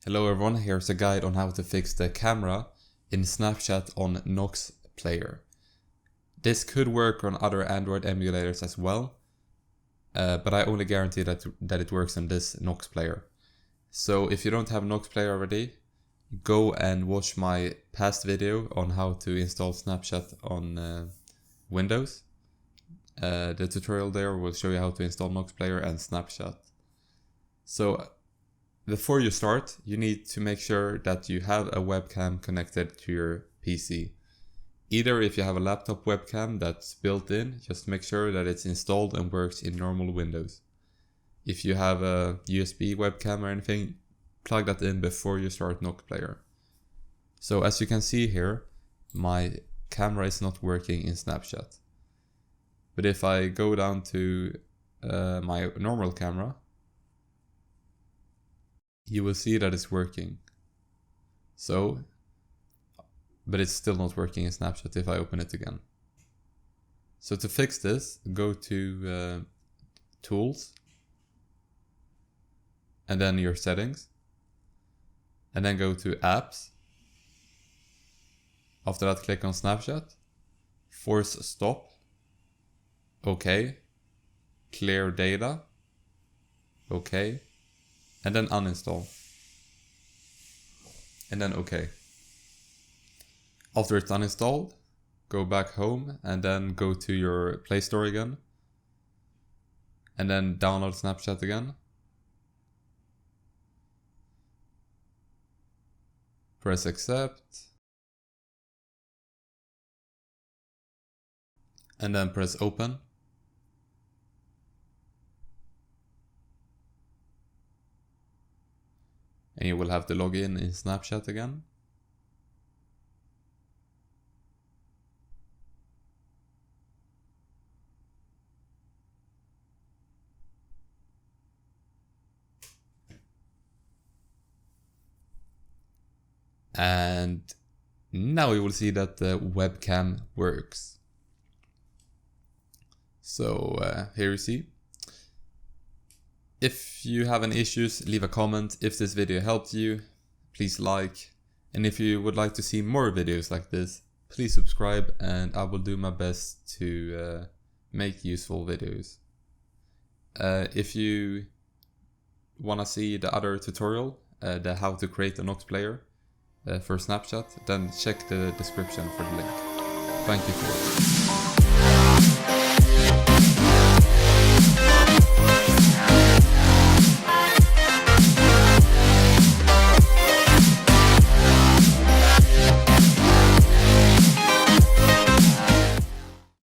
Hello everyone, here's a guide on how to fix the camera in Snapchat on Nox Player. This could work on other Android emulators as well, but I only guarantee that it works on this Nox Player. So if you don't have Nox Player already, go and watch my past video on how to install Snapchat on Windows. The tutorial there will show you how to install Nox Player and Snapchat. So before you start, you need to make sure that you have a webcam connected to your PC. Either if you have a laptop webcam that's built in, just make sure that it's installed and works in normal Windows. If you have a USB webcam or anything, plug that in before you start Nox Player. So as you can see here, my camera is not working in Snapchat. But if I go down to my normal camera, you will see that it's working. But it's still not working in Snapchat if I open it again. So to fix this, go to Tools, and then your settings, and then go to Apps. After that, click on Snapchat, force stop, OK, clear data, OK, and then uninstall, and then OK. After it's uninstalled, go back home and then go to your Play Store again, and then download Snapchat again. Press accept, and then press open. And you will have to log in Snapchat again. And now you will see that the webcam works. So here you see. If you have any issues, leave a comment. If this video helped you, please like. And if you would like to see more videos like this, please subscribe, and I will do my best to make useful videos. If you want to see the other tutorial, the how to create a Nox Player for Snapchat, then check the description for the link. Thank you for watching.